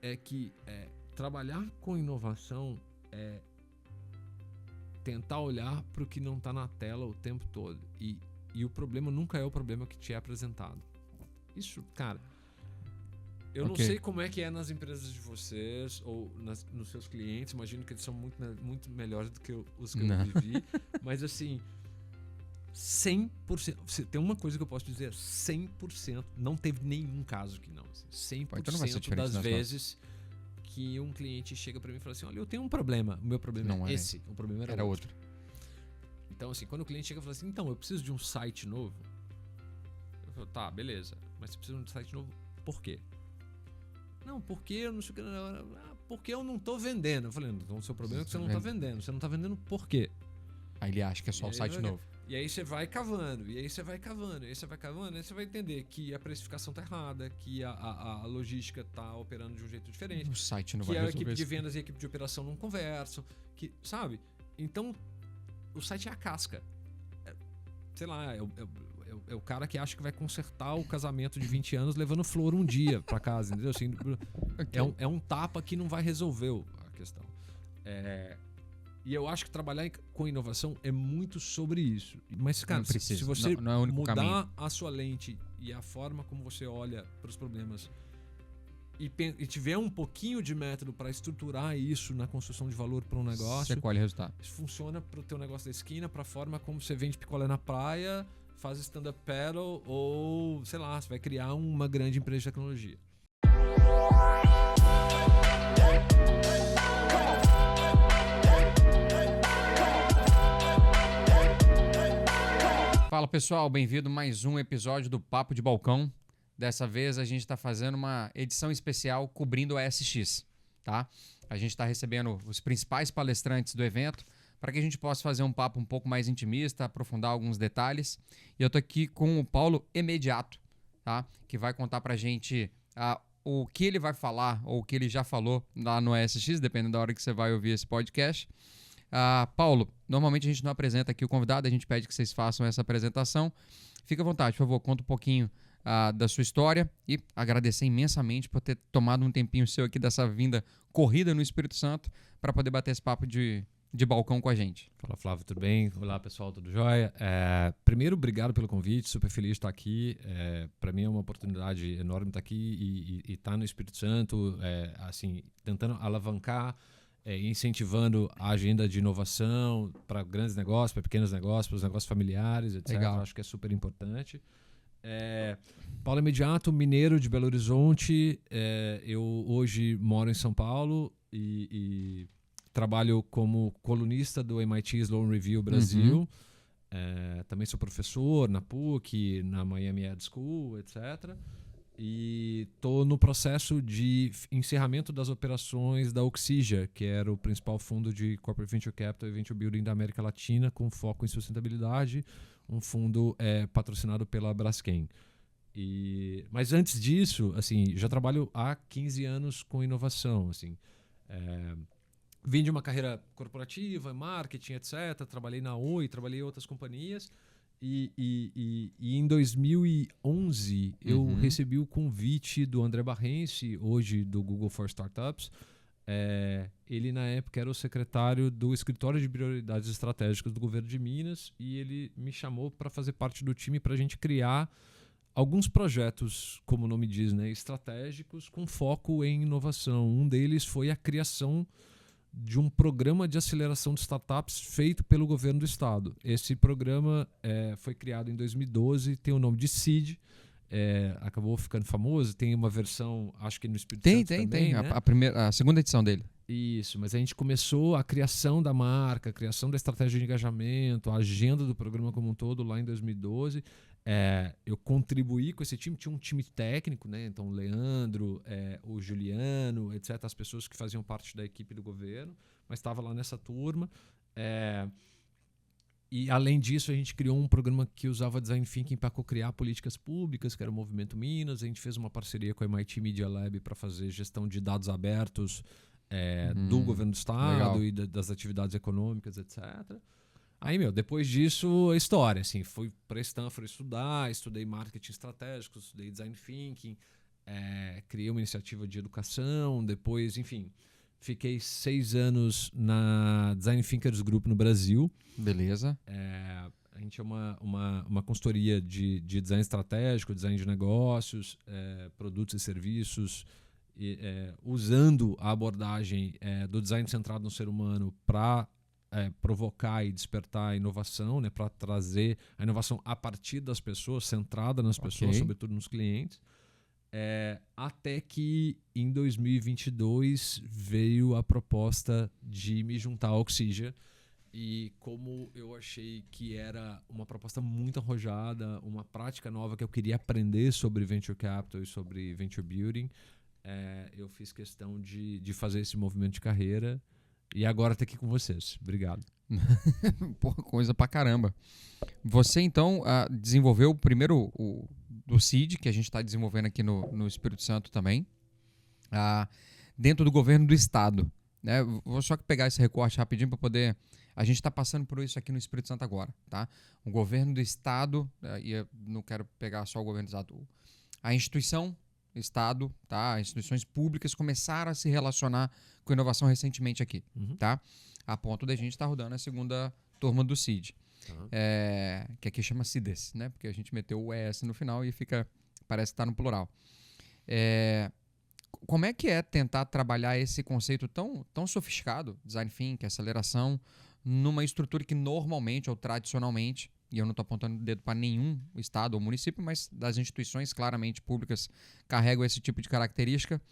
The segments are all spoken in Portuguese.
é que trabalhar com inovação é tentar olhar para o que não está na tela o tempo todo. E o problema nunca é o problema que te é apresentado. Isso, cara, eu não sei como é que é nas empresas de vocês ou nos seus clientes. Imagino que eles são muito melhores do que os que eu vivi. Mas assim, 100%. Tem uma coisa que eu posso dizer: 100%. Não teve nenhum caso que não. Assim, 100% das vezes que um cliente chega para mim e fala assim: olha, eu tenho um problema. O meu problema é esse. O problema era outro. Então, assim, quando o cliente chega e fala assim: então, eu preciso de um site novo. Eu falo: tá, beleza. Mas você precisa de um site novo por quê? Não, porque eu não sei o que. Porque eu não tô vendendo. Eu falei: então o seu problema é que você não tá vendendo. Você não tá vendendo por quê? Aí ele acha que é só o site novo. E aí você vai cavando, e aí você vai cavando, e aí você vai entender que a precificação tá errada, que a logística tá operando de um jeito diferente. O site não vai resolver. Que a equipe de vendas e a equipe de operação não conversam, que, sabe? Então, o site é a casca. Sei lá, é o cara que acha que vai consertar o casamento de 20 anos levando flor um dia pra casa, entendeu? Assim, é um tapa que não vai resolver a questão. E eu acho que trabalhar com inovação é muito sobre isso. Mas, cara, se você não é o único mudar caminho. a sua lente e a forma como você olha para os problemas e tiver um pouquinho de método para estruturar isso na construção de valor para um negócio, você colhe resultado. Isso funciona para o teu negócio da esquina, para a forma como você vende picolé na praia, faz stand-up paddle ou, sei lá, você vai criar uma grande empresa de tecnologia. Fala pessoal, bem-vindo a mais um episódio do Papo de Balcão. Dessa vez a gente está fazendo uma edição especial cobrindo a SX, tá? A gente está recebendo os principais palestrantes do evento para que a gente possa fazer um papo um pouco mais intimista, aprofundar alguns detalhes. E eu tô aqui com o Paulo Emediato, tá? Que vai contar para a gente o que ele vai falar ou o que ele já falou lá no SX, dependendo da hora que você vai ouvir esse podcast. Paulo, normalmente a gente não apresenta aqui o convidado, a gente pede que vocês façam essa apresentação. Fica à vontade, por favor, conta um pouquinho da sua história e agradecer imensamente por ter tomado um tempinho seu aqui dessa vinda corrida no Espírito Santo para poder bater esse papo de balcão com a gente. Fala, Flávio, tudo bem? Olá, pessoal, tudo jóia? Primeiro, obrigado pelo convite, super feliz de estar aqui. Para mim é uma oportunidade enorme estar aqui e estar no Espírito Santo, assim, tentando alavancar, incentivando a agenda de inovação para grandes negócios, para pequenos negócios, para os negócios familiares, etc. Legal. Acho que é super importante. Paulo Emediato, mineiro de Belo Horizonte. Eu hoje moro em São Paulo e trabalho como colunista do MIT Sloan Review Brasil. Também sou professor na PUC, na Miami Ed School, etc. E estou no processo de encerramento das operações da Oxygia, que era o principal fundo de Corporate Venture Capital e Venture Building da América Latina, com foco em sustentabilidade, um fundo patrocinado pela Braskem. Mas antes disso, assim, já trabalho há 15 anos com inovação. Assim, vim de uma carreira corporativa, marketing, etc. Trabalhei na Oi, trabalhei em outras companhias. E em 2011 eu recebi o convite do André Barrense, hoje do Google for Startups. Ele na época era o secretário do escritório de prioridades estratégicas do governo de Minas e ele me chamou para fazer parte do time para a gente criar alguns projetos, como o nome diz, né, estratégicos com foco em inovação. Um deles foi a criação de um programa de aceleração de startups feito pelo governo do estado. Esse programa foi criado em 2012, tem o nome de Seed, acabou ficando famoso, tem uma versão, acho que no Espírito Santo também, tem. Né? A segunda edição dele. Isso, mas a gente começou a criação da marca, a criação da estratégia de engajamento, a agenda do programa como um todo lá em 2012. Eu contribuí com esse time, tinha um time técnico, né? Então o Leandro, o Juliano, etc., as pessoas que faziam parte da equipe do governo, mas estava lá nessa turma. E além disso, a gente criou um programa que usava Design Thinking para co-criar políticas públicas, que era o Movimento Minas. A gente fez uma parceria com a MIT Media Lab para fazer gestão de dados abertos do governo do estado. Legal. E das atividades econômicas, etc. Aí, depois disso, a história, assim, fui para Stanford estudei marketing estratégico, estudei design thinking, criei uma iniciativa de educação, depois, enfim, fiquei 6 anos na Design Thinkers Group no Brasil. Beleza. A gente é uma consultoria de design estratégico, design de negócios, produtos e serviços, usando a abordagem do design centrado no ser humano para provocar e despertar a inovação, né, para trazer a inovação a partir das pessoas, centrada nas pessoas, sobretudo nos clientes. Até que em 2022 veio a proposta de me juntar à Oxygen. E como eu achei que era uma proposta muito arrojada, uma prática nova que eu queria aprender sobre Venture Capital e sobre Venture Building, eu fiz questão de fazer esse movimento de carreira e agora estou aqui com vocês. Obrigado. Porra, coisa pra caramba. Você, então, desenvolveu primeiro do CID, que a gente está desenvolvendo aqui no Espírito Santo também, dentro do governo do Estado. Né? Vou só pegar esse recorte rapidinho para poder... A gente está passando por isso aqui no Espírito Santo agora. Tá? O governo do Estado, e eu não quero pegar só o governo do Estado, a instituição Estado, tá? As instituições públicas começaram a se relacionar com inovação recentemente aqui. Tá? A ponto de a gente estar rodando a segunda turma do CID. Que aqui chama CIDES, né? Porque a gente meteu o ES no final e parece que está no plural. Como é que é tentar trabalhar esse conceito tão sofisticado, design thinking, aceleração, numa estrutura que normalmente ou tradicionalmente, e eu não estou apontando o dedo para nenhum estado ou município, mas das instituições claramente públicas carregam esse tipo de característica.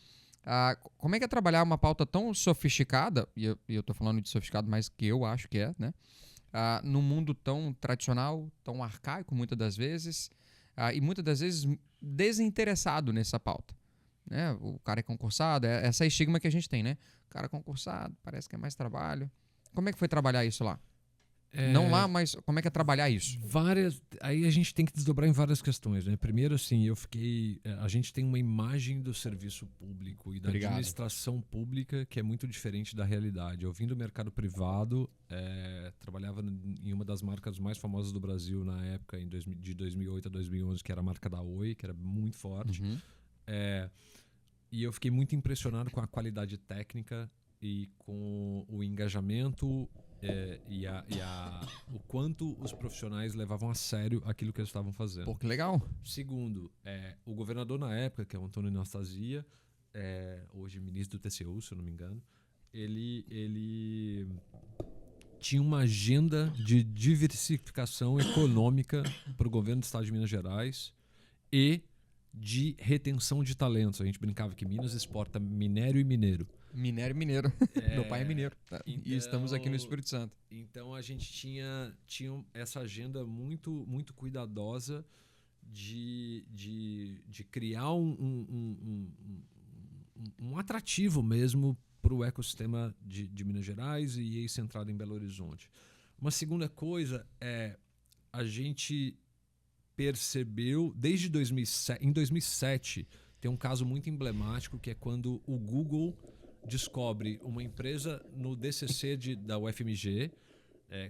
Como é que é trabalhar uma pauta tão sofisticada, e eu estou falando de sofisticado, mas que eu acho que é, né? Num mundo tão tradicional, tão arcaico muitas das vezes, e muitas das vezes desinteressado nessa pauta. Né? O cara é concursado, essa é a estigma que a gente tem, né? O cara é concursado, parece que é mais trabalho. Como é que foi trabalhar isso lá? Não lá, mas como é que é trabalhar isso? Aí a gente tem que desdobrar em várias questões, né? Primeiro, assim, a gente tem uma imagem do serviço público e da administração pública que é muito diferente da realidade. Eu vim do mercado privado, trabalhava em uma das marcas mais famosas do Brasil na época, de 2008 a 2011, que era a marca da Oi, que era muito forte. E eu fiquei muito impressionado com a qualidade técnica e com o engajamento o quanto os profissionais levavam a sério aquilo que eles estavam fazendo. Pô, que legal. Segundo, o governador na época, que é o Antônio Anastasia, hoje ministro do TCU, se eu não me engano, ele tinha uma agenda de diversificação econômica para o governo do estado de Minas Gerais e de retenção de talentos. A gente brincava que Minas exporta minério e mineiro. Minério e mineiro. Meu pai é mineiro. Então, e estamos aqui no Espírito Santo. Então a gente tinha essa agenda muito, muito cuidadosa de criar um atrativo mesmo para o ecossistema de Minas Gerais e centrado em Belo Horizonte. Uma segunda coisa a gente percebeu desde 2007. Em 2007 tem um caso muito emblemático que é quando o Google descobre uma empresa no DCC da UFMG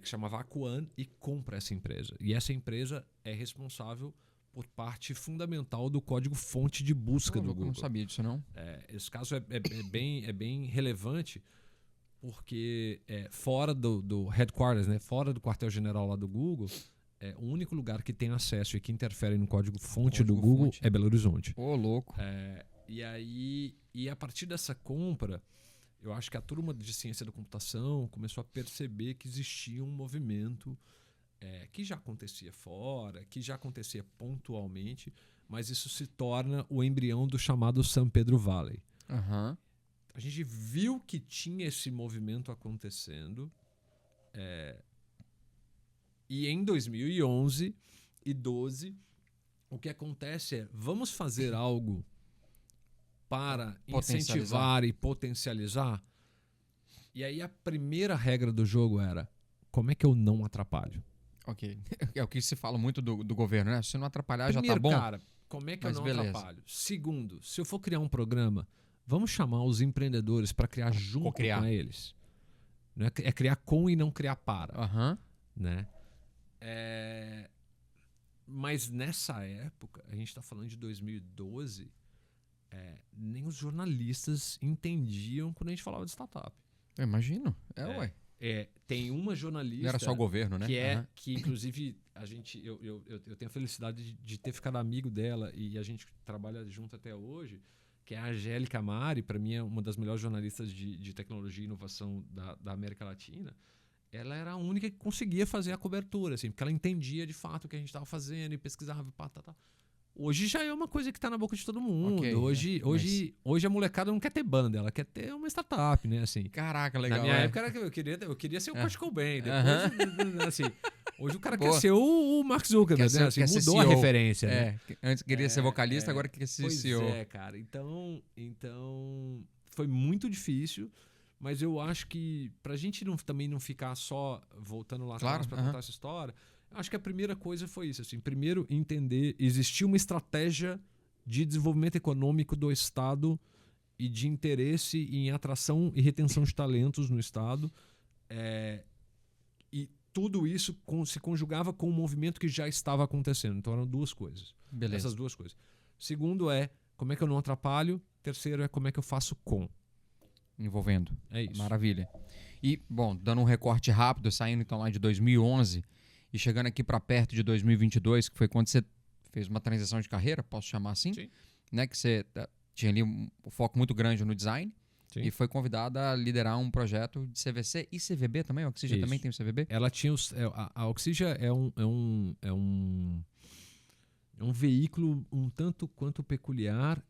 que chamava Aquan e compra essa empresa. E essa empresa é responsável por parte fundamental do código-fonte de busca do Google. Eu não sabia disso, não. Esse caso é bem relevante porque fora do headquarters, né, fora do quartel-general lá do Google, o único lugar que tem acesso e que interfere no código-fonte do Google é Belo Horizonte. Ô, louco. E a partir dessa compra, eu acho que a turma de ciência da computação começou a perceber que existia um movimento que já acontecia fora, que já acontecia pontualmente, mas isso se torna o embrião do chamado San Pedro Valley. A gente viu que tinha esse movimento acontecendo e em 2011 e 2012 o que acontece vamos fazer algo para incentivar e potencializar. E aí a primeira regra do jogo era: como é que eu não atrapalho? Ok. É o que se fala muito do governo, né? Se não atrapalhar, Primeiro, já tá bom. Cara, como é que eu não atrapalho? Segundo, se eu for criar um programa, vamos chamar os empreendedores para criar junto com eles. Não é criar com e não criar para. Né? Mas nessa época, a gente está falando de 2012, nem os jornalistas entendiam quando a gente falava de startup. Eu imagino. Ué. Tem uma jornalista... Não era só o governo, né? Que inclusive, eu tenho a felicidade de ter ficado amigo dela e a gente trabalha junto até hoje, que é a Angélica Mari, para mim é uma das melhores jornalistas de tecnologia e inovação da América Latina. Ela era a única que conseguia fazer a cobertura, assim, porque ela entendia de fato o que a gente estava fazendo e pesquisava. Hoje já é uma coisa que está na boca de todo mundo. Okay, Hoje a molecada não quer ter banda, ela quer ter uma startup, né? Assim, caraca, legal. Na minha época era que eu queria ser o Kurt Cobain. Depois, assim, hoje o cara quer ser o Mark Zuckerberg, né? Assim, mudou a referência. Né? Antes queria ser vocalista, agora quer ser CEO. Pois cara. Então, foi muito difícil. Mas eu acho que pra gente também não ficar só voltando lá atrás pra contar essa história, acho que a primeira coisa foi isso. Assim, primeiro, entender, existia uma estratégia de desenvolvimento econômico do Estado e de interesse em atração e retenção de talentos no Estado. E tudo isso se conjugava com um movimento que já estava acontecendo. Então eram duas coisas. Beleza. Essas duas coisas. Segundo como é que eu não atrapalho. Terceiro como é que eu faço com. Envolvendo. É isso. Maravilha. E, bom, dando um recorte rápido, saindo então lá de 2011 e chegando aqui para perto de 2022, que foi quando você fez uma transição de carreira, posso chamar assim? Sim. Né, que você tinha ali um foco muito grande no design. Sim. E foi convidada a liderar um projeto de CVC e CVB também. A Oxygen também tem o CVB? Ela tinha a Oxygen é um veículo um tanto quanto peculiar.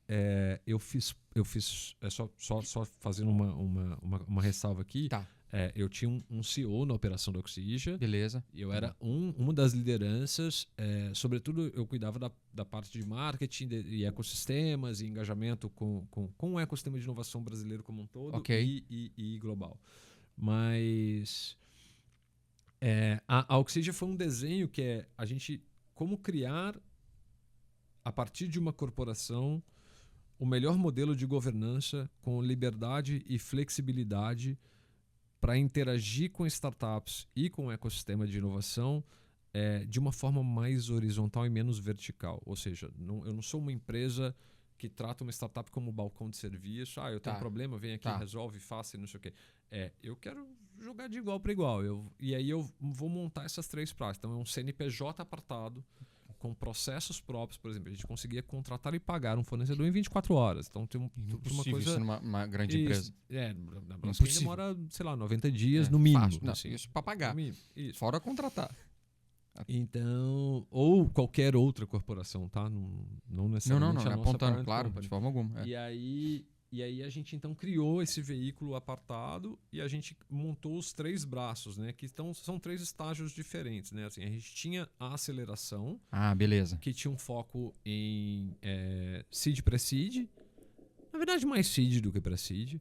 Eu fiz só fazendo uma ressalva aqui. Tá. Eu tinha um CEO na operação da Oxygen. Beleza. Eu era uma das lideranças. Sobretudo, eu cuidava da parte de marketing e ecossistemas e engajamento com o ecossistema de inovação brasileiro como um todo e global. Mas a Oxygen foi um desenho que a gente... Como criar, a partir de uma corporação, o melhor modelo de governança com liberdade e flexibilidade para interagir com startups e com o ecossistema de inovação de uma forma mais horizontal e menos vertical. Ou seja, eu não sou uma empresa que trata uma startup como um balcão de serviço. Eu tenho um problema, vem aqui, resolve, faça e não sei o quê. Eu quero jogar de igual para igual. E aí eu vou montar essas três práticas. Então é um CNPJ apartado, com processos próprios. Por exemplo, a gente conseguia contratar e pagar um fornecedor em 24 horas. Então tem uma coisa... Isso numa grande empresa. Na Braskem demora, sei lá, 90 dias no mínimo. Não, assim, isso para pagar. Isso. Fora contratar. Então, ou qualquer outra corporação, tá? Não necessariamente não apontando, claro, de forma alguma. E aí a gente então criou esse veículo apartado e a gente montou os três braços, né? Que são três estágios diferentes, né? Assim, a gente tinha a aceleração, beleza, que tinha um foco em seed pre-seed, na verdade mais seed do que pre-seed.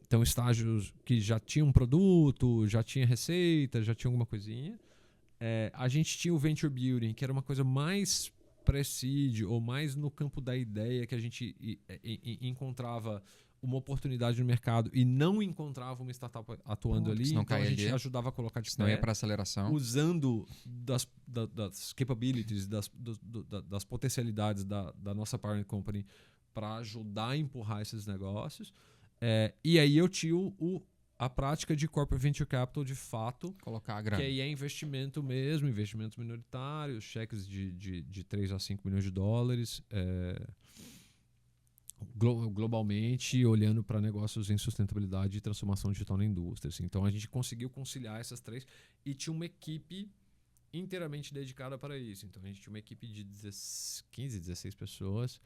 Então estágios que já tinham um produto, já tinha receita, já tinha alguma coisinha. A gente tinha o venture building, que era uma coisa mais pre-seed ou mais no campo da ideia, que a gente encontrava uma oportunidade no mercado e não encontrava uma startup atuando ali, então a gente ajudava a colocar de pé, ia para aceleração, usando das capabilities, das potencialidades da nossa parent company para ajudar a empurrar esses negócios. E aí eu tinha a prática de corporate venture capital, de fato, colocar a grana, que aí é investimento mesmo, investimentos minoritários, cheques de 3 a 5 milhões de dólares, globalmente, olhando para negócios em sustentabilidade e transformação digital na indústria. Assim. Então a gente conseguiu conciliar essas três e tinha uma equipe inteiramente dedicada para isso. Então a gente tinha uma equipe de 15, 16 pessoas,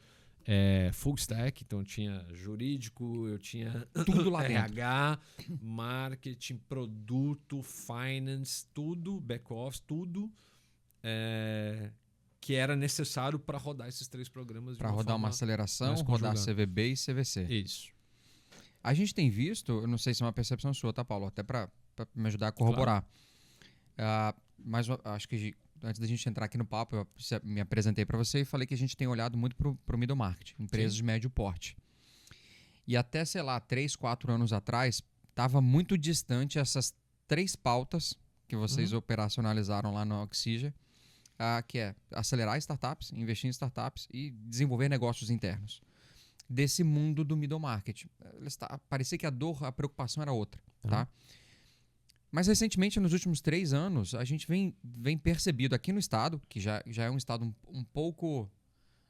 full stack, então tinha jurídico, eu tinha tudo lá RH, marketing, produto, finance, tudo, back office, tudo que era necessário para rodar esses três programas. Para rodar uma aceleração, rodar CVB e CVC. Isso. A gente tem visto, eu não sei se é uma percepção sua, tá, Paulo? Até para me ajudar a corroborar. Claro. Mas acho que antes da gente entrar aqui no papo, eu me apresentei para você e falei que a gente tem olhado muito para o middle market, empresas de médio porte. E até, sei lá, 3, 4 anos atrás, estava muito distante essas três pautas que vocês operacionalizaram lá no Oxygen, que é acelerar startups, investir em startups e desenvolver negócios internos. desse mundo do middle market. Parecia que a preocupação era outra, tá? Mas recentemente, nos últimos 3 anos, a gente vem percebido aqui no estado, que já é um estado um pouco,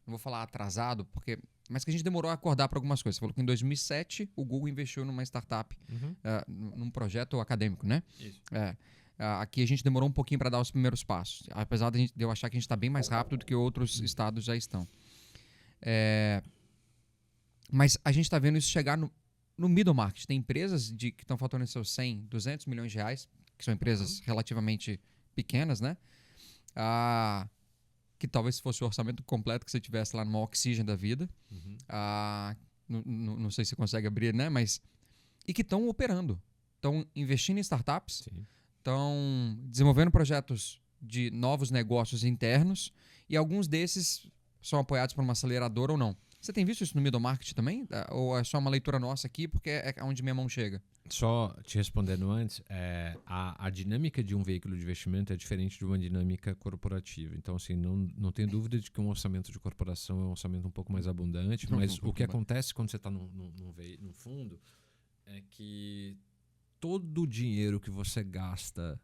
não vou falar atrasado, mas que a gente demorou a acordar para algumas coisas. Você falou que em 2007 o Google investiu numa startup, num projeto acadêmico, né? Isso. Aqui a gente demorou um pouquinho para dar os primeiros passos, apesar de eu achar que a gente está bem mais rápido do que outros estados já estão. Mas a gente está vendo isso chegar no middle market. Tem empresas que estão faturando seus 100, 200 milhões de reais, que são empresas relativamente pequenas, né? Que talvez fosse o orçamento completo que você tivesse lá numa Oxygen da vida. Não sei se você consegue abrir, né? E que estão operando. Estão investindo em startups, estão desenvolvendo projetos de novos negócios internos e alguns desses são apoiados por uma aceleradora ou não. Você tem visto isso no middle market também? Ou é só uma leitura nossa aqui, porque é onde minha mão chega? Só te respondendo antes, a dinâmica de um veículo de investimento é diferente de uma dinâmica corporativa. Então, assim, não tenho dúvida de que um orçamento de corporação é um orçamento um pouco mais abundante, mas o que acontece quando você está num fundo é que todo o dinheiro que você gasta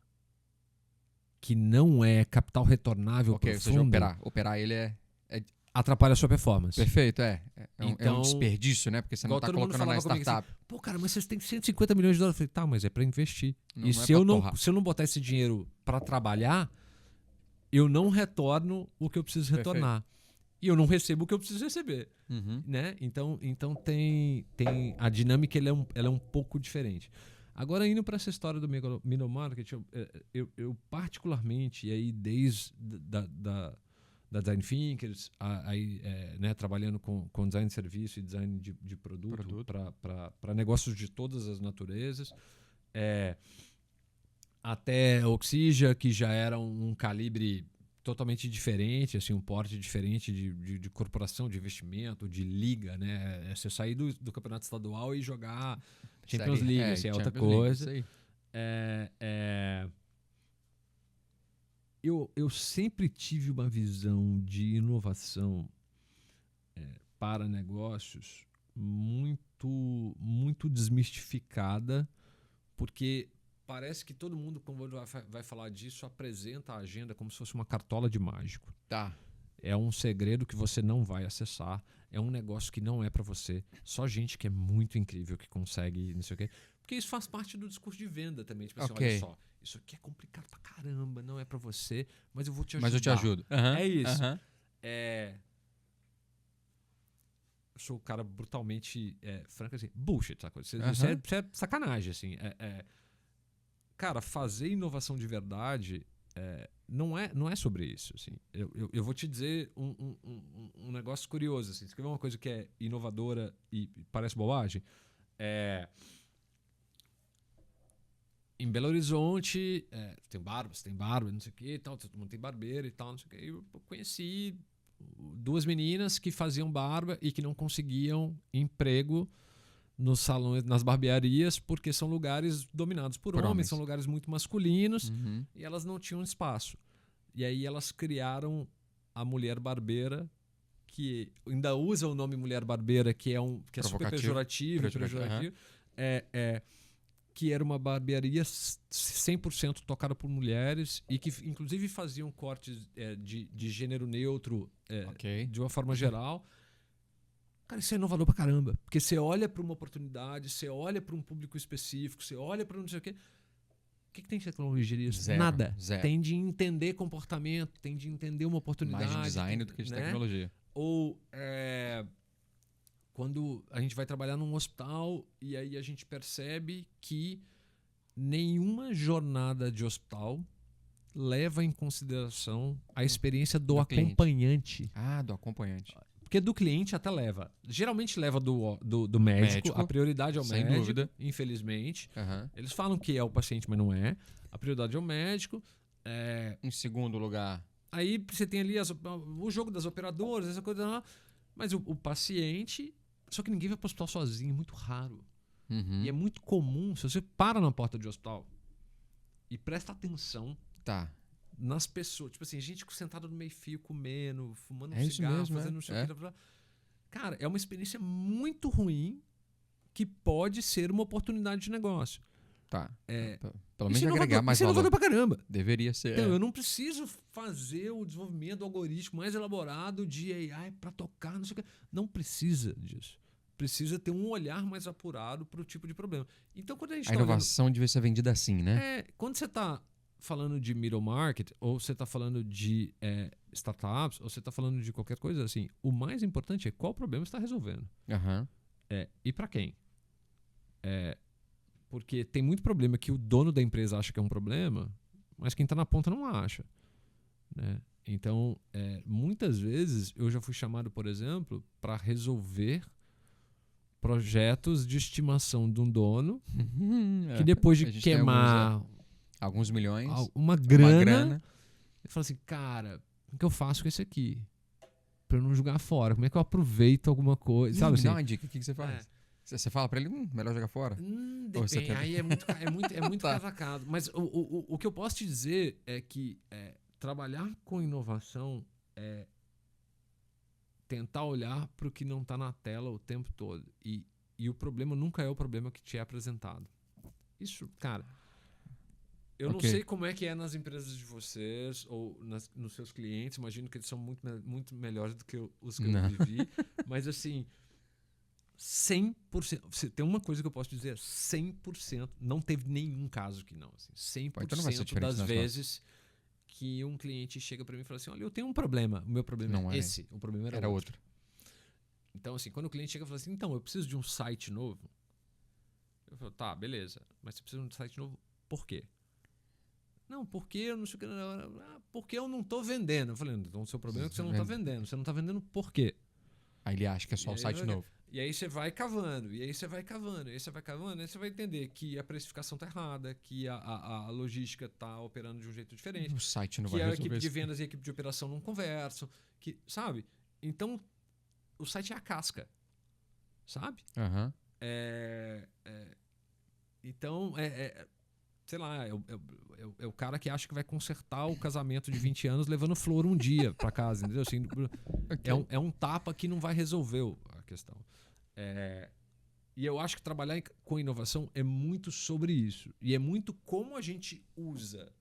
que não é capital retornável para o fundo... Ou seja, operar ele atrapalha a sua performance. Perfeito, é um desperdício, né? Porque você não está colocando na startup. Assim, pô, cara, mas vocês têm 150 milhões de dólares. Eu falei, tá, mas é para investir. Não, e não se eu não botar esse dinheiro para trabalhar, eu não retorno o que eu preciso retornar. E eu não recebo o que eu preciso receber. Né? Então tem a dinâmica ela é um pouco diferente. Agora, indo para essa história do middle market, eu particularmente, e aí desde da Design Thinkers, né, trabalhando com design de serviço e design de produto. Para negócios de todas as naturezas, até Oxygen, que já era um calibre totalmente diferente, assim, um porte diferente de corporação, de investimento, de liga, né? Você sair do campeonato estadual e jogar Champions League, assim, é outra coisa. Eu sempre tive uma visão de inovação para negócios muito desmistificada, porque parece que todo mundo, quando vai falar disso, apresenta a agenda como se fosse uma cartola de mágico. Tá. É um segredo que você não vai acessar, é um negócio que não é para você. Só gente que é muito incrível que consegue, não sei o quê. Porque isso faz parte do discurso de venda também. Tipo assim, olha só, isso aqui é complicado pra caramba, não é pra você, mas eu vou te ajudar. Mas eu te ajudo. É isso. Eu sou o cara brutalmente franco, assim, bullshit, sabe? Isso é sacanagem, assim. Cara, fazer inovação de verdade não é sobre isso, assim. Eu vou te dizer um negócio curioso, assim. Você quer ver uma coisa que é inovadora e parece bobagem? Em Belo Horizonte, tem barba, não sei o que e tal, todo mundo tem barbeiro e tal, não sei o que. Eu conheci 2 meninas que faziam barba e que não conseguiam emprego nos salões, nas barbearias, porque são lugares dominados por homens, são lugares muito masculinos, e elas não tinham espaço. E aí elas criaram a Mulher Barbeira, que ainda usa o nome Mulher Barbeira, que é super pejorativo. Que era uma barbearia 100% tocada por mulheres e que inclusive faziam cortes de gênero neutro de uma forma geral. Cara, isso é inovador pra caramba. Porque você olha para uma oportunidade, você olha para um público específico, você olha para não sei o quê. O que tem de tecnologia nisso? Nada. Zero. Tem de entender comportamento, tem de entender uma oportunidade. Mais de design do que de tecnologia. Ou quando a gente vai trabalhar num hospital e aí a gente percebe que nenhuma jornada de hospital leva em consideração a experiência do acompanhante. Do acompanhante. Porque do cliente até leva. Geralmente leva do médico. A prioridade é o médico, dúvida. Infelizmente. Eles falam que é o paciente, mas não é. A prioridade é o médico. Em segundo lugar. Aí você tem ali o jogo das operadoras, essa coisa lá. Mas o paciente... Só que ninguém vai para o hospital sozinho, é muito raro. E é muito comum, se você para na porta de hospital e presta atenção nas pessoas. Tipo assim, gente sentada no meio-fio, comendo, fumando um cigarro, fazendo não sei o que. cara, é uma experiência muito ruim que pode ser uma oportunidade de negócio. Tá. É, Pelo menos agregar mais isso é valor. inovador pra caramba. Deveria ser. Então, eu não preciso fazer o desenvolvimento do algoritmo mais elaborado de AI para tocar, não sei o que. Não precisa disso. Precisa ter um olhar mais apurado para o tipo de problema. Então, quando a gente A inovação devia ser vendida assim, né? quando você está falando de middle market, ou você está falando de startups, ou você está falando de qualquer coisa assim, o mais importante é qual problema você está resolvendo. Aham. E para quem? Porque tem muito problema que o dono da empresa acha que é um problema, mas quem está na ponta não acha. Né? Então, muitas vezes eu já fui chamado, por exemplo, para resolver projetos de estimação de um dono que depois A de gente tem queimar alguns milhões. uma Uma grana, grana. ele fala assim, cara, o que eu faço com esse aqui? Para eu não jogar fora. Como é que eu aproveito alguma coisa? Sabe Me assim? dá uma dica, o que você faz? Você fala pra ele, melhor jogar fora? Ou você Depende, tenta- aí é muito Tá. casacado. Mas o que eu posso te dizer é que trabalhar com inovação é tentar olhar para o que não está na tela o tempo todo. E o problema nunca é o problema que te é apresentado. Isso, cara, eu não Ok. sei como é que é nas empresas de vocês ou nos seus clientes. Imagino que eles são muito melhores do que os que Não. eu vivi. Mas assim, 100%. Tem uma coisa que eu posso dizer: 100%. Não teve nenhum caso que não. Assim, 100% Então não vai ser diferente das nas vezes que um cliente chega para mim e fala assim: olha, eu tenho um problema. O meu problema Não é é. esse. O problema Era outro. Então, assim, quando o cliente chega e fala assim: então, eu preciso de um site novo. Eu falo: tá, beleza. Mas você precisa de um site novo por quê? Não, porque eu não sei o que. Porque eu não estou vendendo. Eu falei: então, o seu problema é que você não está vendendo. Você não está vendendo por quê? Aí ele acha que é só o site novo. E aí você vai cavando, e aí você vai cavando, e aí você vai cavando, aí você vai entender que a precificação tá errada, que a logística tá operando de um jeito diferente, O site não que vai a resolver equipe de isso. vendas e a equipe de operação não conversam, que, sabe? Então, o site é a casca, sabe? Aham. Então, sei lá, é o cara que acha que vai consertar o casamento de 20 anos levando flor um dia para casa, entendeu? Assim, Ok. é um tapa que não vai resolver a questão. E eu acho que trabalhar com inovação é muito sobre isso. E é muito como a gente usa.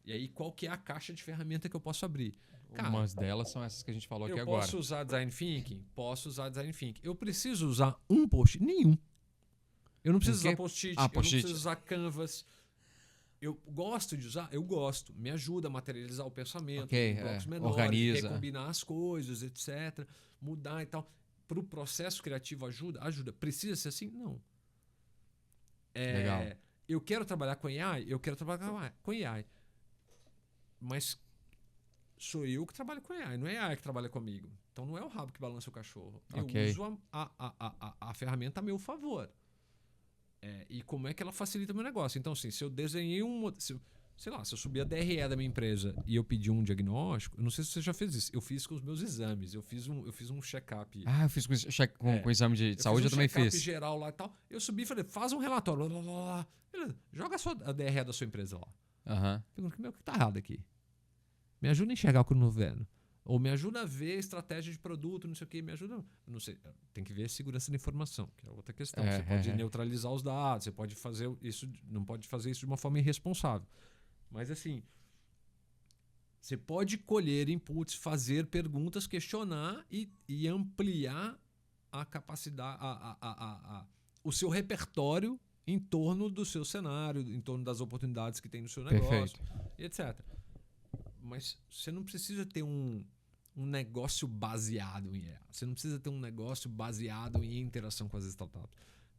E aí, qual que é a caixa de ferramenta que eu posso abrir? Cara, Umas delas são essas que a gente falou aqui eu agora. posso usar Design Thinking? Posso usar Design Thinking. Eu preciso usar um post? Nenhum. Eu não preciso O quê? usar post-it, eu não Post-it. preciso usar Canvas. Eu gosto de usar? Eu gosto. Me ajuda a materializar o pensamento, Ok, em blocos menores, organiza. recombinar as coisas, etc. Mudar e tal. Para o processo criativo ajuda. Precisa ser assim? Não. Legal. Eu quero trabalhar com AI? Eu quero trabalhar com AI. Mas sou eu que trabalho com AI, não é AI que trabalha comigo. Então não é o rabo que balança o cachorro. Ok. Eu uso a ferramenta a meu favor. E como é que ela facilita o meu negócio? Então, assim, se eu desenhei sei lá, se eu subir a DRE da minha empresa e eu pedir um diagnóstico, eu não sei se você já fez isso. Eu fiz com os meus exames. Eu fiz um check-up. Eu fiz com exame de saúde, eu também check-up fiz. geral lá e tal. Eu subi e falei, faz um relatório. Blá, blá, blá. Beleza, joga a DRE da sua empresa lá. Aham. Pergunta, o que tá errado aqui? Me ajuda a enxergar o que eu não tô vendo. Ou me ajuda a ver estratégia de produto, não sei o que, me ajuda. Não sei, tem que ver a segurança da informação, que é outra questão. Você pode neutralizar os dados, você pode fazer isso, não pode fazer isso de uma forma irresponsável. Mas assim, você pode colher inputs, fazer perguntas, questionar e ampliar a capacidade, o seu repertório em torno do seu cenário, em torno das oportunidades que tem no seu negócio, etc. Mas você não precisa ter um negócio baseado em IA. Você não precisa ter um negócio baseado em interação com as startups.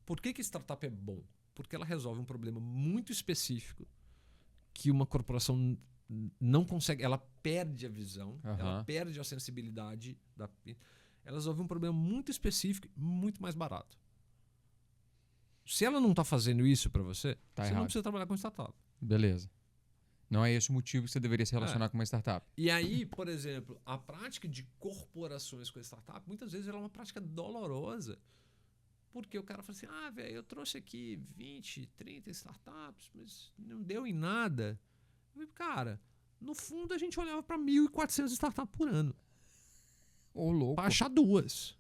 Por que startup é bom? Porque ela resolve um problema muito específico que uma corporação não consegue. Ela perde a visão, ela perde a sensibilidade. Ela resolve um problema muito específico e muito mais barato. Se ela não está fazendo isso para você, você não precisa trabalhar com startup. Beleza. Não é esse o motivo que você deveria se relacionar com uma startup. E aí, por exemplo, a prática de corporações com startup, muitas vezes ela é uma prática dolorosa. Porque o cara fala assim, velho, eu trouxe aqui 20, 30 startups, mas não deu em nada. Eu falei, cara, no fundo a gente olhava para 1.400 startups por ano. Ô, louco. Para achar duas.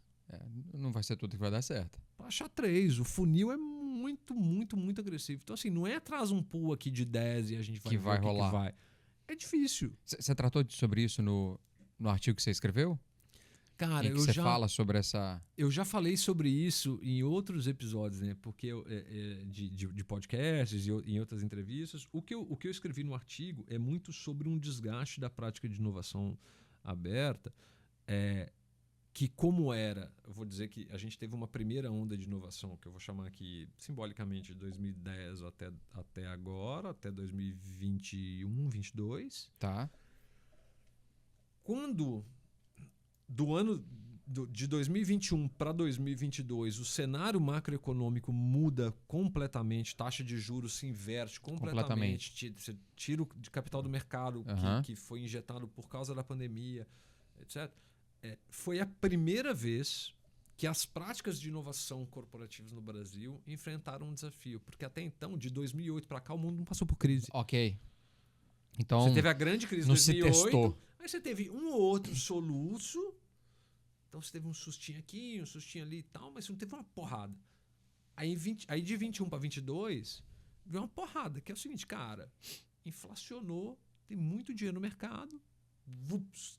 Não vai ser tudo que vai dar certo. Para achar 3. O funil é muito, muito, muito agressivo. Então, assim, não é atrás um pool aqui de 10 e a gente vai Que ver vai o que rolar. que vai. É difícil. Você tratou sobre isso no artigo que você escreveu? Cara, Em que você fala sobre essa... Eu já falei sobre isso em outros episódios, né? Porque de podcasts e em outras entrevistas. O que eu escrevi no artigo é muito sobre um desgaste da prática de inovação aberta, que como era, eu vou dizer que a gente teve uma primeira onda de inovação, que eu vou chamar aqui simbolicamente de 2010 até agora, até 2021, 2022. Tá. Quando do ano de 2021 para 2022 o cenário macroeconômico muda completamente, taxa de juros se inverte completamente. Você tira o de capital do mercado que foi injetado por causa da pandemia, etc. Foi a primeira vez que as práticas de inovação corporativas no Brasil enfrentaram um desafio, porque até então, de 2008 para cá, o mundo não passou por crise. Ok. Então, você teve a grande crise de não 2008, se testou. aí você teve um ou outro soluço, então você teve um sustinho aqui, um sustinho ali e tal, mas você não teve uma porrada. Aí de 21 para 22, veio uma porrada, que é o seguinte, cara, inflacionou, tem muito dinheiro no mercado,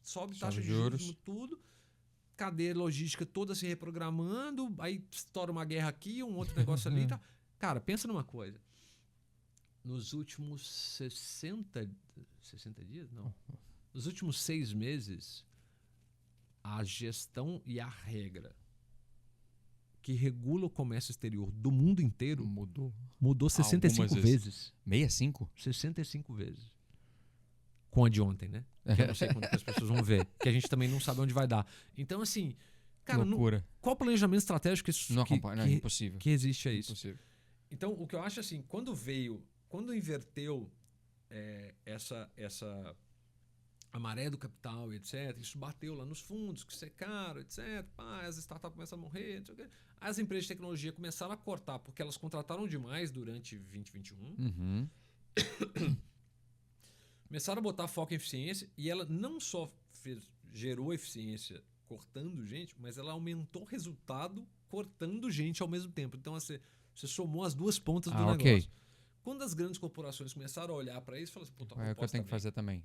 sobe taxa de juros, tudo, cadeia logística toda se reprogramando, aí estoura uma guerra aqui, um outro negócio ali e tal. Cara, pensa numa coisa. Nos últimos 60 dias? Não. Nos últimos 6 meses, a gestão e a regra que regula o comércio exterior do mundo inteiro mudou 65 vezes. 65? 65 vezes. Com a de ontem, né? Que eu não sei quando as pessoas vão ver. Que a gente também não sabe onde vai dar. Então, assim, cara, qual planejamento estratégico é impossível. Que existe a isso? Impossível. Então, o que eu acho assim, quando inverteu essa a maré do capital, etc., isso bateu lá nos fundos, que secaram, etc., as startups começam a morrer, não sei o quê. As empresas de tecnologia começaram a cortar, porque elas contrataram demais durante 2021. Uhum. Começaram a botar foco em eficiência, e ela não só gerou eficiência cortando gente, mas ela aumentou o resultado cortando gente ao mesmo tempo. Então, você somou as duas pontas do negócio. Okay. Quando as grandes corporações começaram a olhar para isso, falaram assim, puta, é o que eu tenho que fazer também.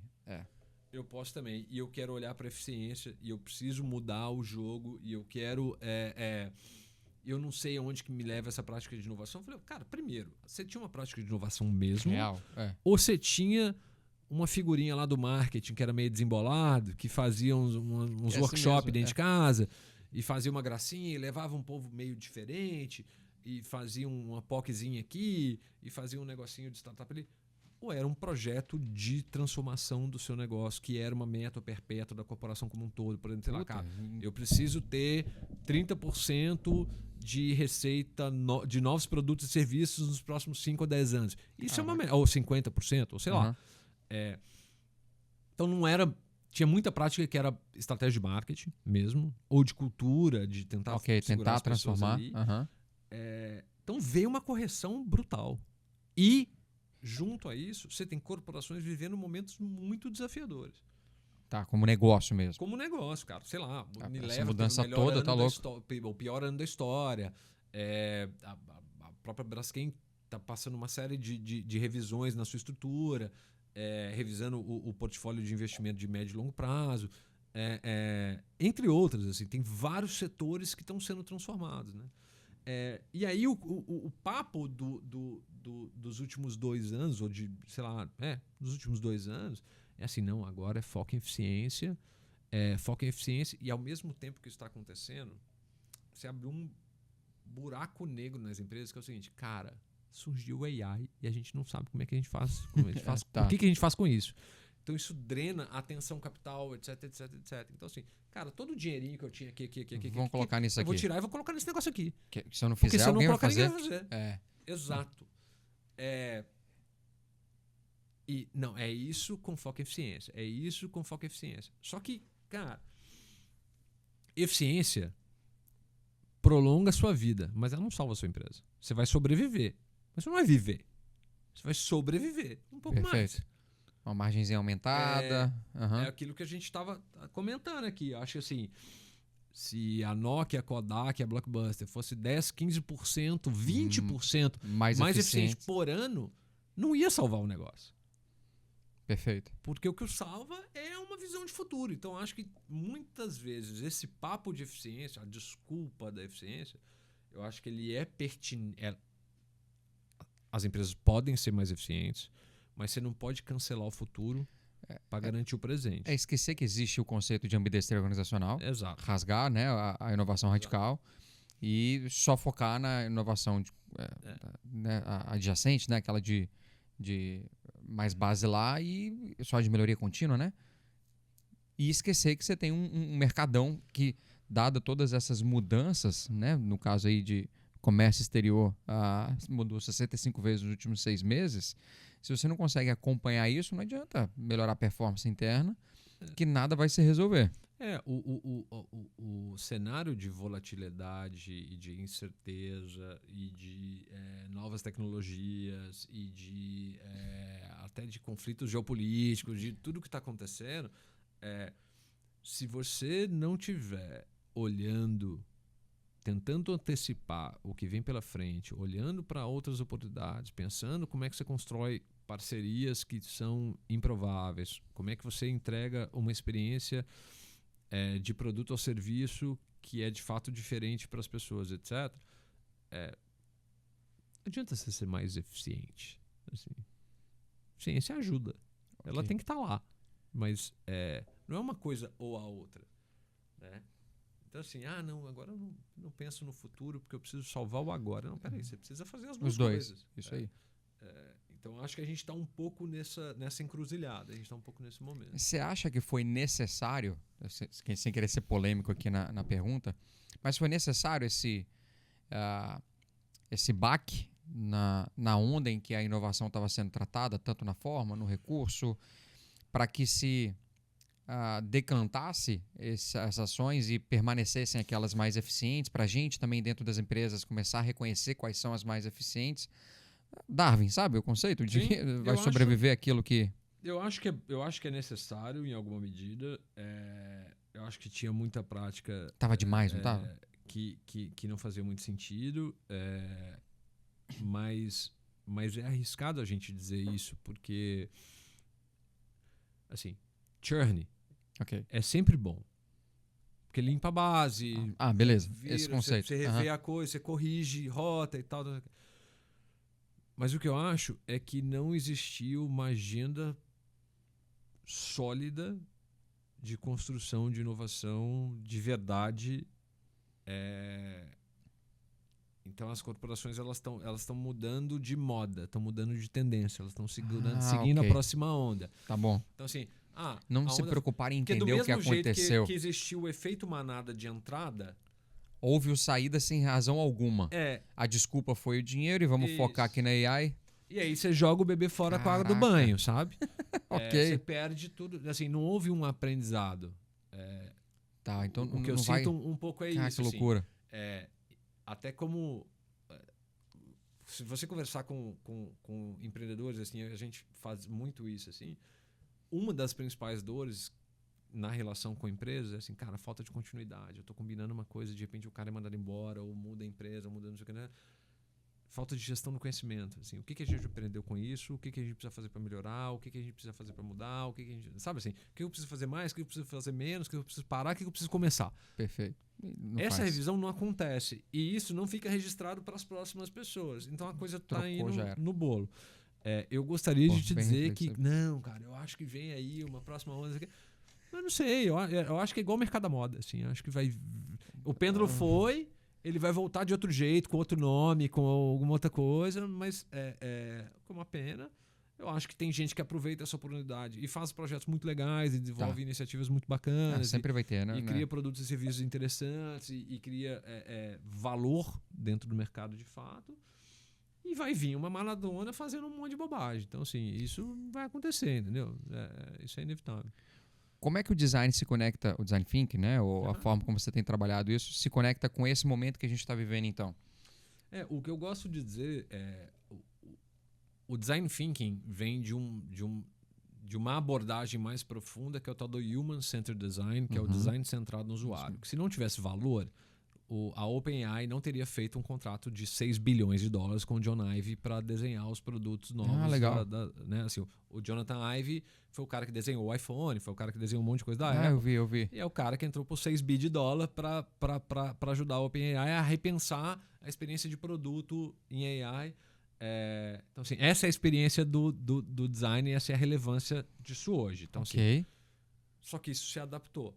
Eu posso também. E eu quero olhar para eficiência, e eu preciso mudar o jogo, e eu quero... eu não sei aonde que me leva essa prática de inovação. Eu falei, cara, primeiro, você tinha uma prática de inovação mesmo? Real, ou você tinha uma figurinha lá do marketing que era meio desembolado, que fazia uns workshops assim dentro de casa, e fazia uma gracinha, e levava um povo meio diferente, e fazia uma POCzinha aqui, e fazia um negocinho de startup ali. Ou era um projeto de transformação do seu negócio, que era uma meta perpétua da corporação como um todo. Por exemplo, sei lá, cara, eu preciso ter 30% de receita de novos produtos e serviços nos próximos 5 ou 10 anos. Isso é uma meta. Ou 50%, ou sei lá. Então não era... Tinha muita prática que era estratégia de marketing mesmo, ou de cultura, de tentar tentar transformar. Então veio uma correção brutal. E junto a isso, você tem corporações vivendo momentos muito desafiadores. Tá, como negócio mesmo. Como negócio, cara. Sei lá, essa mudança toda tá louco. O pior ano da história. A própria Braskem tá passando uma série de revisões na sua estrutura, revisando o portfólio de investimento de médio e longo prazo. Entre outras, assim, tem vários setores que estão sendo transformados, né? E aí o papo dos últimos 2 anos, ou de, sei lá, dos últimos 2 anos, é assim, não, agora é foco em eficiência, e ao mesmo tempo que isso está acontecendo, você abre um buraco negro nas empresas, que é o seguinte, cara, surgiu o AI e a gente não sabe como é que a gente faz, o que a gente faz com isso. Então isso drena a atenção capital, etc, etc, etc. Então assim, cara, todo o dinheirinho que eu tinha aqui, vamos colocar nisso aqui. Eu vou tirar e vou colocar nesse negócio aqui. Se eu não fizer, alguém vai fazer. Ninguém vai fazer. Exato. E não, é isso com foco em eficiência. É isso com foco em eficiência. Só que, cara, eficiência prolonga a sua vida, mas ela não salva a sua empresa. Você vai sobreviver, mas você não vai viver. Você vai sobreviver um pouco mais. Uma margenzinha aumentada. É aquilo que a gente estava comentando aqui. Eu acho que assim, se a Nokia, a Kodak, a Blockbuster fosse 10, 15%, 20% mais mais eficiente. eficiente por ano, não ia salvar o negócio. Perfeito. Porque o que o salva é uma visão de futuro. Então, acho que muitas vezes esse papo de eficiência, a desculpa da eficiência, eu acho que ele é pertinente. As empresas podem ser mais eficientes, mas você não pode cancelar o futuro para garantir o presente. É esquecer que existe o conceito de ambidestria organizacional, Exato. rasgar, né, a inovação radical e só focar na inovação né, adjacente, né, aquela de mais base lá e só de melhoria contínua, né? E esquecer que você tem um mercadão que, dada todas essas mudanças, né, no caso aí de comércio exterior, mudou 65 vezes nos últimos 6 meses. Se você não consegue acompanhar isso, não adianta melhorar a performance interna, que nada vai se resolver. O cenário de volatilidade e de incerteza e de novas tecnologias e de até de conflitos geopolíticos, de tudo que está acontecendo, se você não tiver olhando, tentando antecipar o que vem pela frente, olhando para outras oportunidades, pensando como é que você constrói parcerias que são improváveis, como é que você entrega uma experiência de produto ou serviço que é de fato diferente para as pessoas, etc. Não adianta você ser mais eficiente. Assim. Ciência ajuda. Okay. Ela tem que estar lá. Mas não é uma coisa ou a outra. Né? Então, assim, não, agora eu não penso no futuro porque eu preciso salvar o agora. Não, peraí, você precisa fazer as duas coisas. Isso aí. Então, acho que a gente está um pouco nessa encruzilhada, a gente está um pouco nesse momento. Você acha que foi necessário, sem querer ser polêmico aqui na pergunta, mas foi necessário esse baque na onda em que a inovação estava sendo tratada, tanto na forma, no recurso, para que se decantasse essas ações e permanecessem aquelas mais eficientes, para a gente também dentro das empresas começar a reconhecer quais são as mais eficientes? Darwin, sabe o conceito de que vai sobreviver aquilo que... Eu acho que é necessário em alguma medida. Eu acho que tinha muita prática... Tava demais, não tava? Que não fazia muito sentido. Mas é arriscado a gente dizer isso, porque... Assim, churn é sempre bom. Porque limpa a base. Beleza. Esse conceito. Você revê a coisa, você corrige rota e tal... Mas o que eu acho é que não existiu uma agenda sólida de construção de inovação de verdade. Então as corporações elas estão mudando de moda, estão mudando de tendência, elas estão seguindo a próxima onda. Tá bom. Então assim, não se preocuparem em entender o que aconteceu. Do mesmo jeito que existiu o efeito manada de entrada, houve saída sem razão alguma. A desculpa foi o dinheiro e vamos focar aqui na AI. E aí você joga o bebê fora com a água do banho, sabe? Ok. Você perde tudo. Assim, não houve um aprendizado. Tá, então o que eu sinto um pouco é isso. Que loucura. Até como... Se você conversar com empreendedores, assim, a gente faz muito isso. Assim, uma das principais dores na relação com a empresa, assim, cara, falta de continuidade. Eu tô combinando uma coisa, de repente o cara é mandado embora, ou muda a empresa, ou muda não sei o que, né? Falta de gestão do conhecimento. Assim, o que a gente aprendeu com isso? O que a gente precisa fazer para melhorar? O que a gente precisa fazer para mudar? O que a gente... Sabe assim, o que eu preciso fazer mais? O que eu preciso fazer menos? O que eu preciso parar? O que eu preciso começar? Perfeito. Essa revisão não acontece. E isso não fica registrado para as próximas pessoas. Então a coisa está aí no bolo. Eu gostaria de te dizer que, não, cara, eu acho que vem aí uma próxima onda. Mas não sei, eu acho que é igual o mercado da moda, assim, acho que vai... O pêndulo foi, ele vai voltar de outro jeito, com outro nome, com alguma outra coisa, mas com uma pena. Eu acho que tem gente que aproveita essa oportunidade e faz projetos muito legais e desenvolve iniciativas muito bacanas. Sempre vai ter, né? E cria produtos e serviços interessantes e cria valor dentro do mercado de fato. E vai vir uma maladona fazendo um monte de bobagem. Então, assim, isso vai acontecer, entendeu? Isso é inevitável. Como é que o design se conecta, o design thinking, né? Ou a forma como você tem trabalhado isso, se conecta com esse momento que a gente está vivendo, então? O que eu gosto de dizer é... O design thinking vem de de uma abordagem mais profunda, que é o tal do Human Centered Design, que é o design centrado no usuário. Que se não tivesse valor, a OpenAI não teria feito um contrato de $6 bilhões com o John Ive para desenhar os produtos novos. Legal. Né? Assim, o Jonathan Ive foi o cara que desenhou o iPhone, foi o cara que desenhou um monte de coisa da Apple. Eu vi. E é o cara que entrou por $6 bilhões para ajudar a OpenAI a repensar a experiência de produto em AI. Então, assim, essa é a experiência do design e essa é a relevância disso hoje. Então, assim, só que isso se adaptou.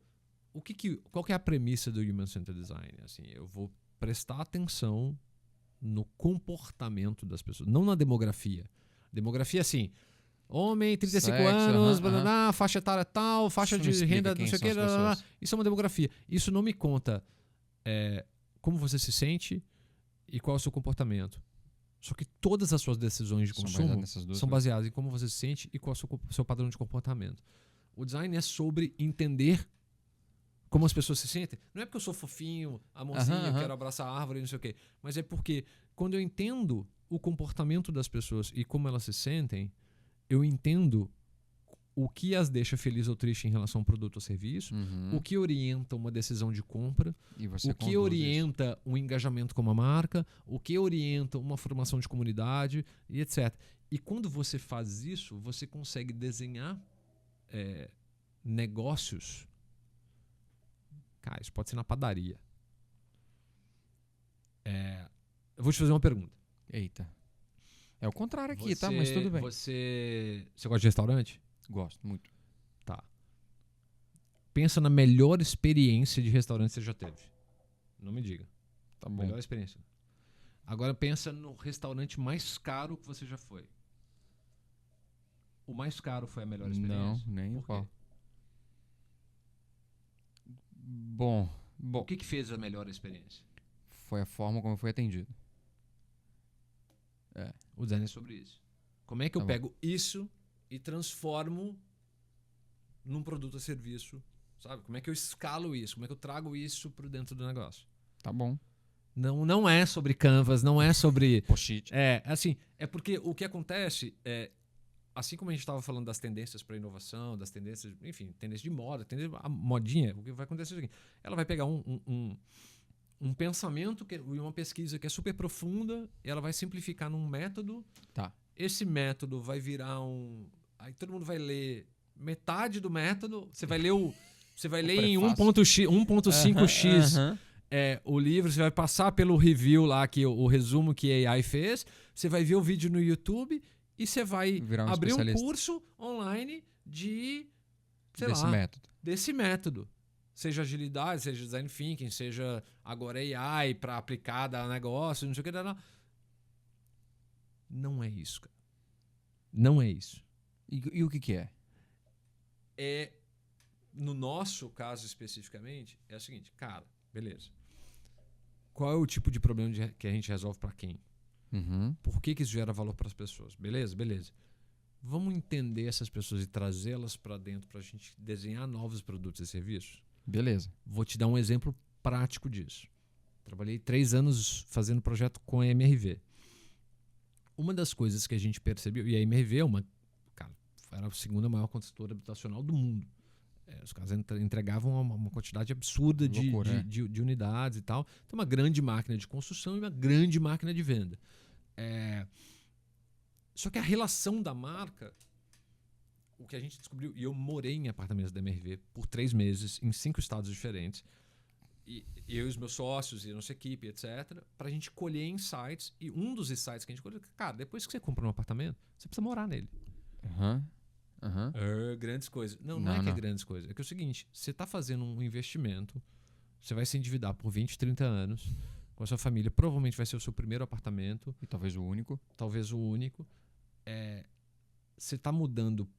Qual que é a premissa do Human Centered Design? Assim, eu vou prestar atenção no comportamento das pessoas, não na demografia. Demografia, assim, homem, 35 anos, faixa etária tal, faixa de renda, não sei o que. Isso é uma demografia. Isso não me conta como você se sente e qual é o seu comportamento. Só que todas as suas decisões de consumo são baseadas em como você se sente e qual é o seu padrão de comportamento. O design é sobre entender como as pessoas se sentem. Não é porque eu sou fofinho, amorzinho, eu quero abraçar a árvore, não sei o quê. Mas é porque quando eu entendo o comportamento das pessoas e como elas se sentem, eu entendo o que as deixa feliz ou triste em relação a um produto ou serviço, o que orienta uma decisão de compra, o que orienta um engajamento com uma marca, o que orienta uma formação de comunidade e etc. E quando você faz isso, você consegue desenhar negócios. Cara, isso pode ser na padaria. Eu vou te fazer uma pergunta. Eita. É o contrário aqui, tá? Mas tudo bem. Você gosta de restaurante? Gosto, muito. Tá. Pensa na melhor experiência de restaurante que você já teve. Não me diga. Tá bom. Melhor experiência. Agora pensa no restaurante mais caro que você já foi. O mais caro foi a melhor experiência? Não, nem Por quê? Bom. O que fez a melhor experiência? Foi a forma como foi atendido. O design é sobre isso. Como é que eu pego isso e transformo num produto ou serviço? Sabe? Como é que eu escalo isso? Como é que eu trago isso para dentro do negócio? Tá bom. Não é sobre Canvas, não é sobre... Post-it. É porque o que acontece é... Assim como a gente estava falando das tendências para inovação, das tendências, enfim, tendência de moda, a modinha, o que vai acontecer é o seguinte: ela vai pegar um pensamento e uma pesquisa que é super profunda, e ela vai simplificar num método. Tá. Esse método vai virar aí todo mundo vai ler metade do método, você vai ler em 1.5x o livro, você vai passar pelo review lá, o resumo que a AI fez, você vai ver o vídeo no YouTube e você vai abrir um curso online desse método. Seja agilidade, seja design thinking, seja agora AI para aplicar a negócio, não sei o que. Não é isso, cara. Não é isso. E o que é? No nosso caso especificamente, é o seguinte, cara, beleza. Qual é o tipo de problema que a gente resolve para quem? Por que isso gera valor para as pessoas? Beleza? Vamos entender essas pessoas e trazê-las para dentro para a gente desenhar novos produtos e serviços? Beleza. Vou te dar um exemplo prático disso. Trabalhei 3 anos fazendo projeto com a MRV. Uma das coisas que a gente percebeu, e a MRV era a segunda maior construtora habitacional do mundo. Os caras entregavam uma quantidade absurda de unidades e tal. Tem uma grande máquina de construção e uma grande máquina de venda. Só que a relação da marca, o que a gente descobriu, e eu morei em apartamentos da MRV por 3 meses, em 5 estados diferentes, e eu e os meus sócios e a nossa equipe, etc., para a gente colher insights. E um dos insights que a gente colheu, cara, depois que você compra um apartamento, você precisa morar nele. Grandes coisas. Não é que é grandes coisas. É que é o seguinte, você está fazendo um investimento, você vai se endividar por 20, 30 anos com a sua família, provavelmente vai ser o seu primeiro apartamento. E talvez o único. Você está mudando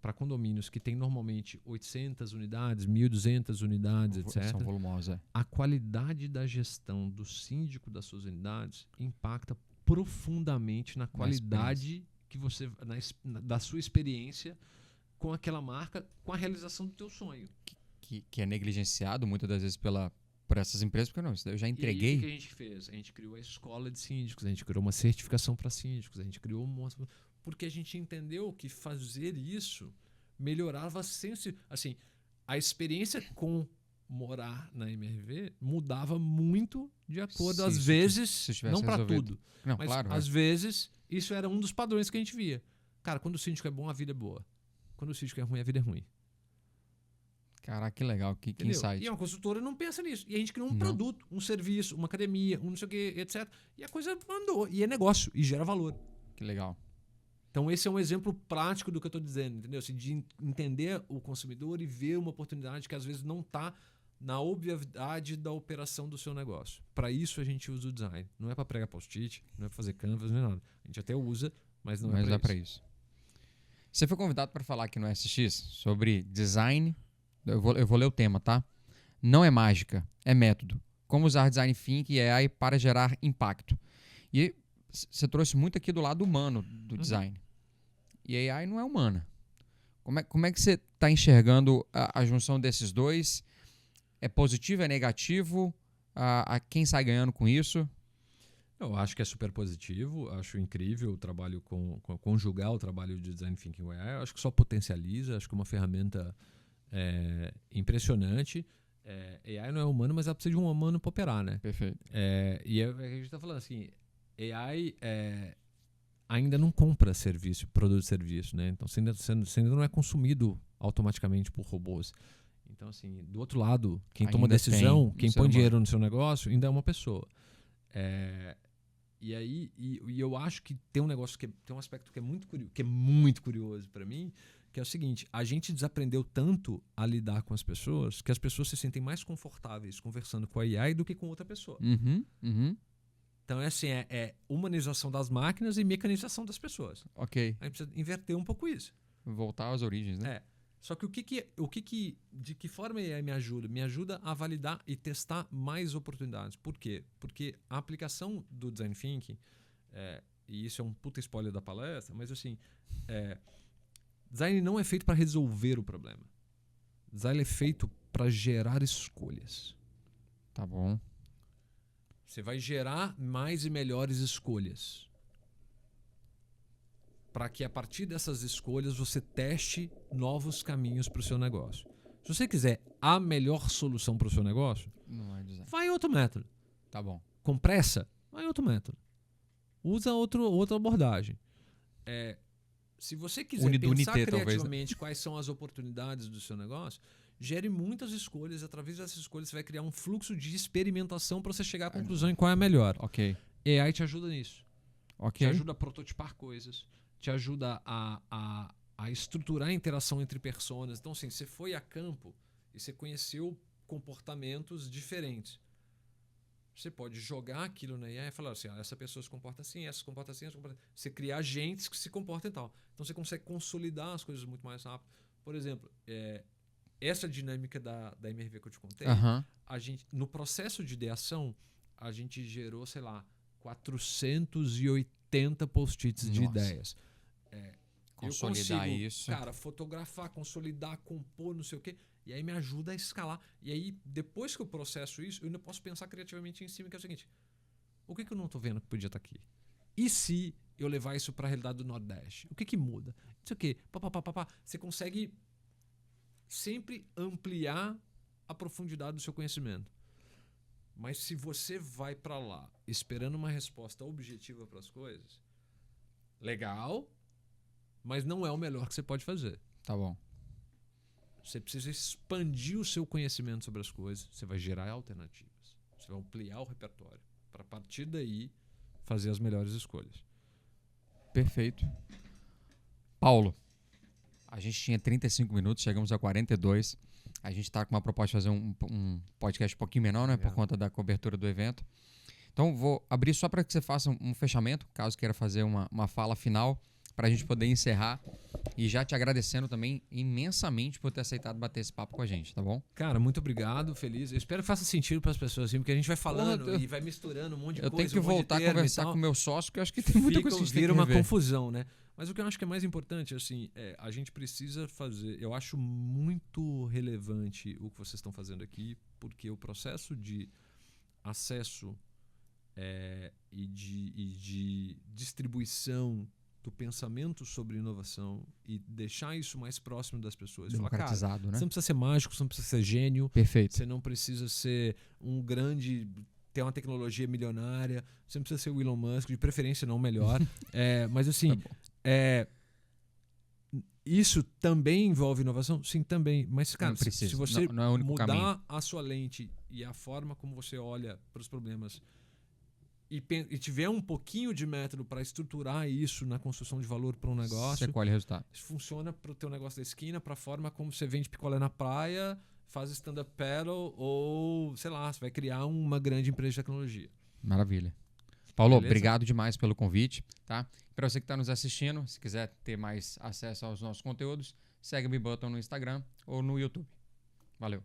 para condomínios que tem normalmente 800 unidades, 1.200 unidades, etc. São volumosos, A qualidade da gestão do síndico das suas unidades impacta profundamente na qualidade da sua experiência com aquela marca, com a realização do teu sonho. Que é negligenciado muitas das vezes por essas empresas, porque eu já entreguei. E aí, o que a gente fez? A gente criou a escola de síndicos, a gente criou uma certificação para síndicos, a gente criou porque a gente entendeu que fazer isso melhorava assim, a experiência com morar na MRV mudava muito de acordo, Se às isso vezes, se tivesse não para resolvido. tudo, Não, mas claro. às vezes isso era um dos padrões que a gente via. Cara, quando o síndico é bom, a vida é boa. Quando o síndico é ruim, a vida é ruim. Caraca, que legal, que Entendeu? insight. E uma consultora não pensa nisso. E a gente criou um Não. produto, um serviço, uma academia, um não sei o que, etc. E a coisa andou. E é negócio. E gera valor. Que legal. Então esse é um exemplo prático do que eu estou dizendo, entendeu? Assim, de entender o consumidor e ver uma oportunidade que às vezes não está na obviedade da operação do seu negócio. Para isso a gente usa o design. Não é para pregar post-it, não é para fazer canvas, não é nada. A gente até usa, mas não é para isso. Você foi convidado para falar aqui no SX sobre design. Eu vou ler o tema, tá? Não é mágica, é método. Como usar design thinking e AI para gerar impacto. E você trouxe muito aqui do lado humano do design. E a AI não é humana. Como é que você está enxergando a junção desses dois? É positivo, é negativo? A quem sai ganhando com isso? Eu acho que é super positivo, acho incrível o trabalho conjugar o trabalho de design thinking com AI. Eu acho que só potencializa, acho que é uma ferramenta impressionante. AI não é humano, mas ela precisa de um humano para operar, né? Perfeito. E a gente está falando assim, AI ainda não compra produto de serviço, né? Então você ainda não é consumido automaticamente por robôs. Então, assim, do outro lado, quem toma decisão, quem põe dinheiro no seu negócio, ainda é uma pessoa. E aí, eu acho que tem um negócio tem um aspecto que é muito curioso para mim, que é o seguinte: a gente desaprendeu tanto a lidar com as pessoas que as pessoas se sentem mais confortáveis conversando com a AI do que com outra pessoa. Então é humanização das máquinas e mecanização das pessoas. Ok. A gente precisa inverter um pouco isso. Voltar às origens, né? Só que de que forma a AI me ajuda? Me ajuda a validar e testar mais oportunidades. Por quê? Porque a aplicação do Design Thinking, e isso é um puta spoiler da palestra, mas assim, design não é feito para resolver o problema. Design é feito para gerar escolhas. Tá bom. Você vai gerar mais e melhores escolhas. Para que a partir dessas escolhas você teste novos caminhos para o seu negócio. Se você quiser a melhor solução para o seu negócio, não é design. vai em outro método. Tá bom. Com pressa, vai em outro método. Usa outra abordagem. Se você quiser pensar criativamente quais são as oportunidades do seu negócio, gere muitas escolhas. Através dessas escolhas você vai criar um fluxo de experimentação para você chegar à conclusão em qual é a melhor. Ok. AI te ajuda nisso. Ok. Te ajuda a prototipar coisas. Te ajuda a estruturar a interação entre pessoas. Então, assim, você foi a campo e você conheceu comportamentos diferentes. Você pode jogar aquilo na AI e falar assim, essa pessoa se comporta assim, essa se comporta assim, essa se comporta assim. Você cria agentes que se comportam e tal. Então, você consegue consolidar as coisas muito mais rápido. Por exemplo, essa dinâmica da MRV que eu te contei, a gente, no processo de ideação, a gente gerou, sei lá, 480 post-its de ideias. Consolidar eu consigo, isso. Cara, fotografar, consolidar, compor, não sei o quê. E aí me ajuda a escalar. E aí, depois que eu processo isso, eu ainda posso pensar criativamente em cima, que é o seguinte: o que eu não estou vendo que podia estar aqui? E se eu levar isso para a realidade do Nordeste? O que muda? Não sei o quê. Você consegue sempre ampliar a profundidade do seu conhecimento. Mas se você vai para lá esperando uma resposta objetiva para as coisas, legal, mas não é o melhor que você pode fazer. Tá bom. Você precisa expandir o seu conhecimento sobre as coisas. Você vai gerar alternativas. Você vai ampliar o repertório. Para a partir daí, fazer as melhores escolhas. Perfeito. Paulo, a gente tinha 35 minutos, chegamos a 42. A gente está com uma proposta de fazer um podcast um pouquinho menor, né? Por conta da cobertura do evento. Então, vou abrir só para que você faça um fechamento, caso queira fazer uma fala final, para a gente poder encerrar. E já te agradecendo também imensamente por ter aceitado bater esse papo com a gente, tá bom? Cara, muito obrigado, feliz. Eu espero que faça sentido para as pessoas, assim, porque a gente vai falando e vai misturando um monte de coisa. Eu tenho que voltar a conversar com o meu sócio, que eu acho que tem muita coisa que a gente tem que uma confusão, né? Mas o que eu acho que é mais importante, assim, a gente precisa fazer... Eu acho muito relevante o que vocês estão fazendo aqui, porque o processo de acesso e de distribuição do pensamento sobre inovação e deixar isso mais próximo das pessoas. Falar, cara, Democratizado, né? você não precisa ser mágico, você não precisa ser gênio, Perfeito. você não precisa ser um grande, ter uma tecnologia milionária, você não precisa ser o Elon Musk, de preferência não o melhor. Mas assim, Tá bom. isso também envolve inovação? Sim, também. Mas, cara, Não precisa. se você Não é o único mudar caminho. a sua lente e a forma como você olha para os problemas e tiver um pouquinho de método para estruturar isso na construção de valor para um negócio, Você colhe resultado. isso funciona para o teu negócio da esquina, para a forma como você vende picolé na praia, faz stand-up paddle ou, sei lá, você vai criar uma grande empresa de tecnologia. Maravilha. Paulo, Beleza? obrigado demais pelo convite, tá? Para você que está nos assistindo, se quiser ter mais acesso aos nossos conteúdos, segue o B-Button no Instagram ou no YouTube. Valeu.